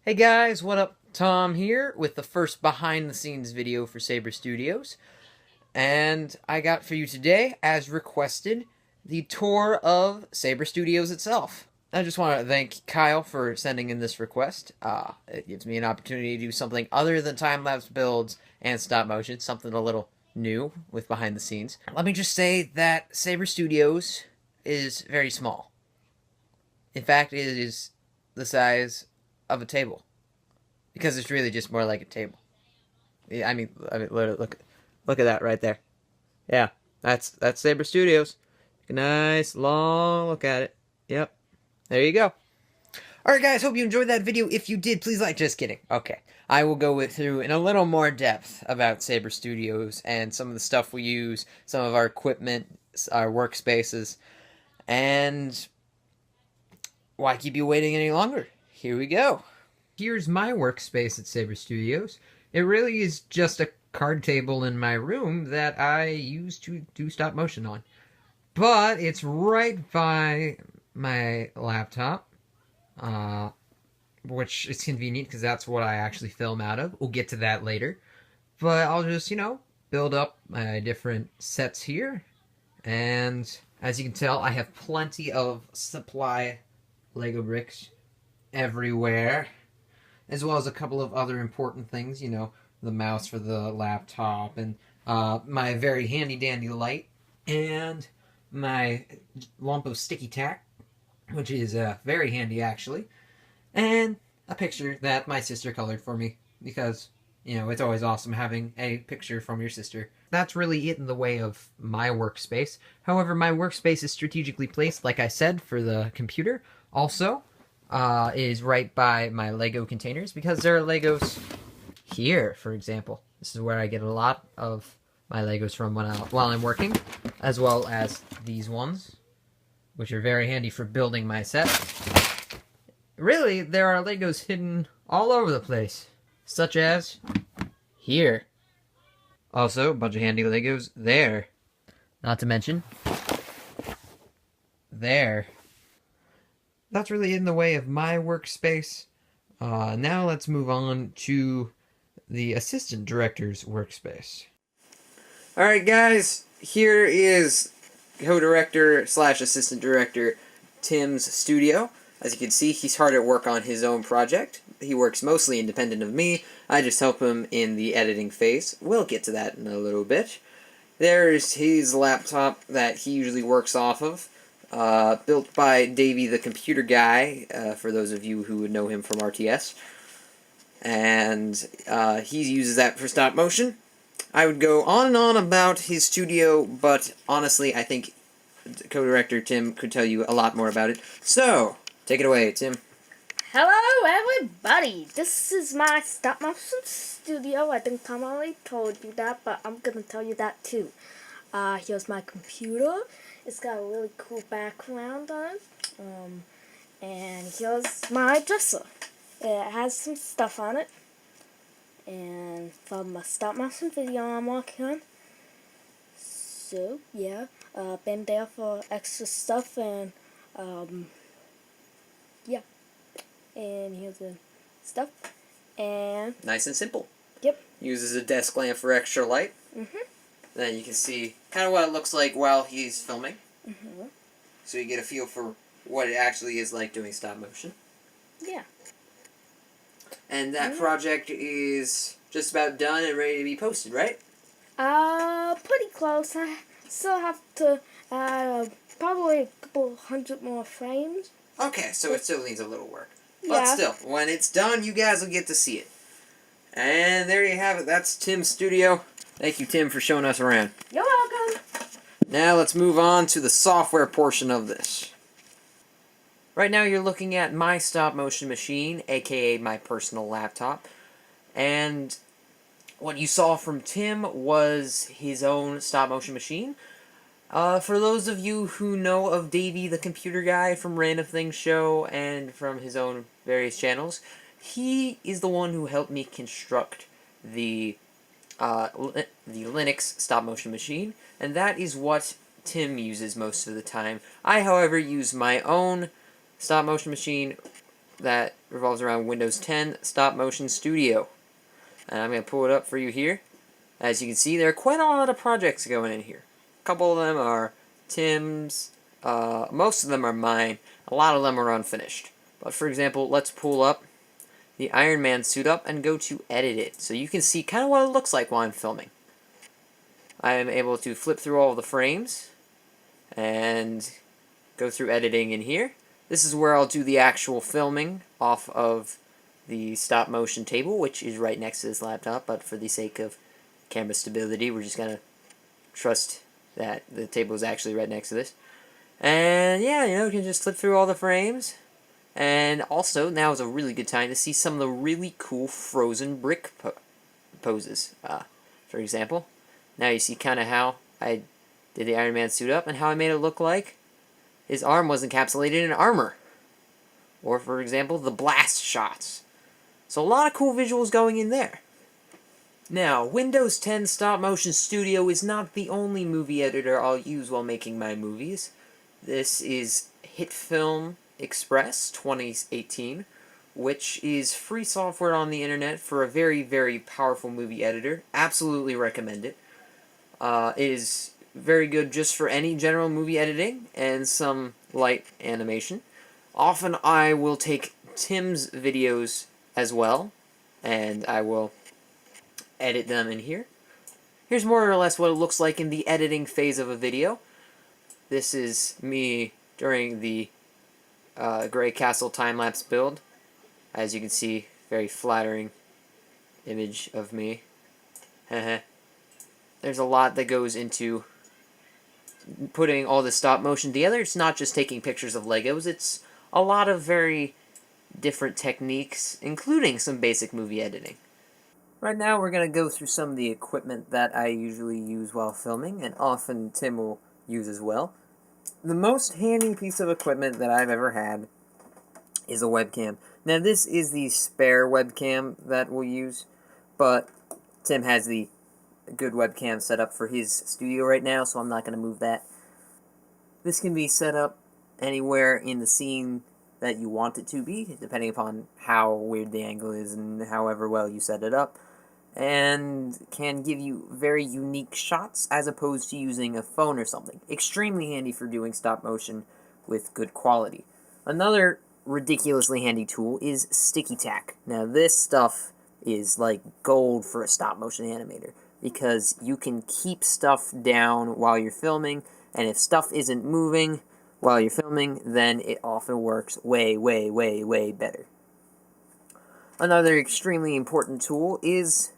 Hey guys, what up? Tom here with the first behind the scenes video for Saber Studios. And I got for you today, as requested, the tour of Saber Studios itself. I just want to thank Kyle for sending in this request. It gives me an opportunity to do something other than time-lapse builds and stop motion, something a little new with behind the scenes. Let me just say that Saber Studios is very small. In fact, it is the size of a table. Because it's really just more like a table. Yeah, I mean, look at that right there. Yeah, that's Saber Studios. Take a nice long look at it. Yep, there you go. All right, guys. Hope you enjoyed that video. If you did, please like. Just kidding. Okay, I will go through in a little more depth about Saber Studios and some of the stuff we use, some of our equipment, our workspaces, and why keep you waiting any longer? Here we go. Here's my workspace at Saber Studios. It really is just a card table in my room that I use to do stop motion on. But it's right by my laptop, which is convenient because that's what I actually film out of. We'll get to that later. But I'll just, build up my different sets here. And as you can tell, I have plenty of supply Lego bricks everywhere, as well as a couple of other important things, the mouse for the laptop, and my very handy-dandy light, and my lump of sticky tack, which is very handy, actually, and a picture that my sister colored for me, because, it's always awesome having a picture from your sister. That's really it in the way of my workspace. However, my workspace is strategically placed, like I said, for the computer. Also, is right by my Lego containers, because there are Legos here, for example. This is where I get a lot of my Legos from while I'm working, as well as these ones, which are very handy for building my set. Really, there are Legos hidden all over the place, such as here. Also, a bunch of handy Legos there. Not to mention, there. That's really in the way of my workspace. Now let's move on to the assistant director's workspace. Alright guys, here is co-director slash assistant director Tim's studio. As you can see, he's hard at work on his own project. He works mostly independent of me. I just help him in the editing phase. We'll get to that in a little bit. There's his laptop that he usually works off of. Built by Davey the computer guy, for those of you who would know him from RTS. And he uses that for stop motion. I would go on and on about his studio, but honestly, I think co-director Tim could tell you a lot more about it. So, take it away, Tim. Hello, everybody. This is my stop motion studio. I think Tom already told you that, but I'm gonna tell you that too. Here's my computer. It's got a really cool background on it. And here's my dresser. It has some stuff on it. And from a stop motion video I'm working on. So, yeah. Been there for extra stuff and, yeah. And here's the stuff. And nice and simple. Yep. Uses a desk lamp for extra light. Then you can see kind of what it looks like while he's filming. So you get a feel for what it actually is like doing stop motion. Yeah. And that project is just about done and ready to be posted, right? Pretty close. I still have to add probably a couple hundred more frames. Okay, so it still needs a little work. Yeah. But still, when it's done, you guys will get to see it. And there you have it. That's Tim's studio. Thank you, Tim, for showing us around. You're welcome. Now let's move on to the software portion of this. Right now you're looking at my stop motion machine, aka my personal laptop. And what you saw from Tim was his own stop motion machine. For those of you who know of Davey the computer guy from Random Things Show and from his own various channels, he is the one who helped me construct the Linux stop motion machine, and that is what Tim uses most of the time. I, however, use my own stop motion machine that revolves around Windows 10 Stop Motion Studio. And I'm going to pull it up for you here. As you can see, there are quite a lot of projects going in here. A couple of them are Tim's, most of them are mine, a lot of them are unfinished. But for example, let's pull up the Iron Man suit up and go to edit it, so you can see kind of what it looks like while I'm filming. I am able to flip through all the frames and go through editing in here. This is where I'll do the actual filming off of the stop motion table, which is right next to this laptop, but for the sake of camera stability, we're just going to trust that the table is actually right next to this. And yeah, you can just flip through all the frames. And also, now is a really good time to see some of the really cool frozen brick poses. For example, now you see kind of how I did the Iron Man suit up and how I made it look like his arm was encapsulated in armor. Or, for example, the blast shots. So a lot of cool visuals going in there. Now, Windows 10 Stop Motion Studio is not the only movie editor I'll use while making my movies. This is HitFilm Express 2018, which is free software on the internet for a very, very powerful movie editor. Absolutely recommend it. It is very good just for any general movie editing and some light animation. Often I will take Tim's videos as well, and I will edit them in here. Here's more or less what it looks like in the editing phase of a video. This is me during the Grey Castle time-lapse build. As you can see, very flattering image of me. There's a lot that goes into putting all the stop motion together. It's not just taking pictures of Legos, it's a lot of very different techniques, including some basic movie editing. Right now we're going to go through some of the equipment that I usually use while filming, and often Tim will use as well. The most handy piece of equipment that I've ever had is a webcam. Now this is the spare webcam that we'll use, but Tim has the good webcam set up for his studio right now, so I'm not going to move that. This can be set up anywhere in the scene that you want it to be, depending upon how weird the angle is and however well you set it up, and can give you very unique shots as opposed to using a phone or something. Extremely handy for doing stop motion with good quality. Another ridiculously handy tool is sticky tack. Now this stuff is like gold for a stop motion animator, because you can keep stuff down while you're filming, and if stuff isn't moving while you're filming, then it often works way, way, way, way better. Another extremely important tool is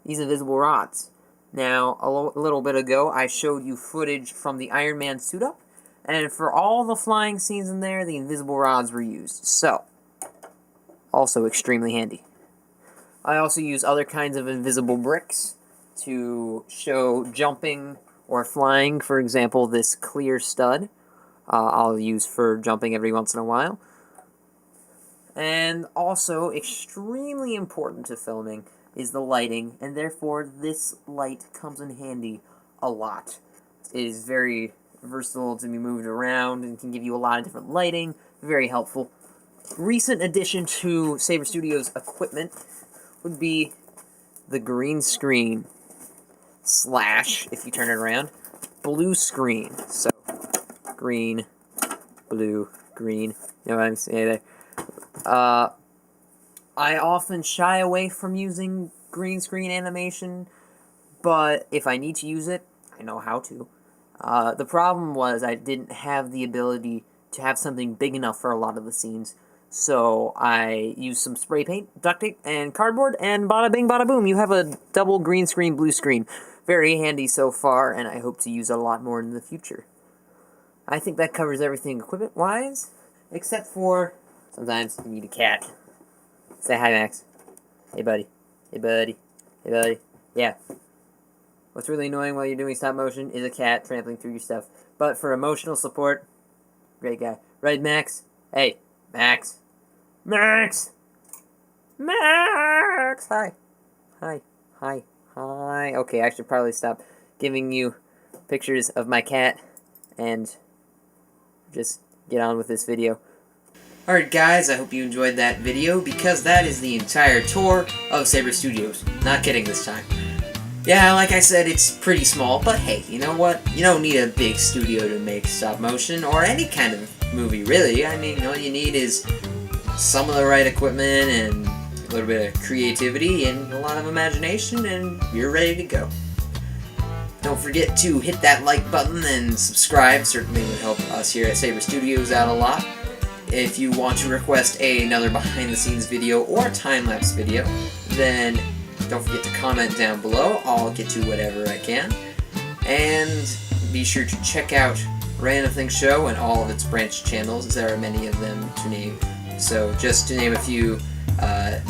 these invisible rods. Now, a little bit ago, I showed you footage from the Iron Man suit-up, and for all the flying scenes in there, the invisible rods were used. So, also extremely handy. I also use other kinds of invisible bricks to show jumping or flying. For example, this clear stud I'll use for jumping every once in a while. And also, extremely important to filming is the lighting, and therefore this light comes in handy a lot. It is very versatile to be moved around and can give you a lot of different lighting. Very helpful. Recent addition to Saber Studios equipment would be the green screen / if you turn it around, blue screen. So, green, blue, green. You know what I'm saying there? I often shy away from using green screen animation, but if I need to use it, I know how to. The problem was I didn't have the ability to have something big enough for a lot of the scenes, so I used some spray paint, duct tape, and cardboard, and bada bing bada boom, you have a double green screen, blue screen. Very handy so far, and I hope to use it a lot more in the future. I think that covers everything equipment-wise, except for sometimes you need a cat. Say hi, Max. Hey, buddy. Hey, buddy. Hey, buddy. Yeah. What's really annoying while you're doing stop motion is a cat trampling through your stuff. But for emotional support, great guy. Right, Max? Hey, Max. Max! Max! Hi. Hi. Hi. Hi. Okay, I should probably stop giving you pictures of my cat and just get on with this video. Alright guys, I hope you enjoyed that video, because that is the entire tour of Saber Studios. Not kidding this time. Yeah, like I said, it's pretty small, but hey, you know what? You don't need a big studio to make stop motion, or any kind of movie, really. I mean, all you need is some of the right equipment, and a little bit of creativity, and a lot of imagination, and you're ready to go. Don't forget to hit that like button and subscribe. Certainly would help us here at Saber Studios out a lot. If you want to request another behind-the-scenes video or time-lapse video, then don't forget to comment down below. I'll get to whatever I can. And be sure to check out Random Things Show and all of its branch channels. There are many of them to name. So just to name a few,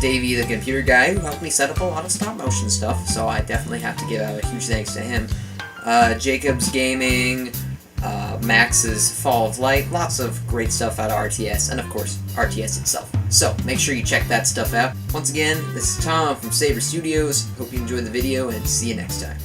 Davey the computer guy, who helped me set up a lot of stop-motion stuff, so I definitely have to give out a huge thanks to him. Jacob's Gaming, Max's Fall of Light, lots of great stuff out of RTS, and of course, RTS itself. So, make sure you check that stuff out. Once again, this is Tom from Saber Studios. Hope you enjoyed the video, and see you next time.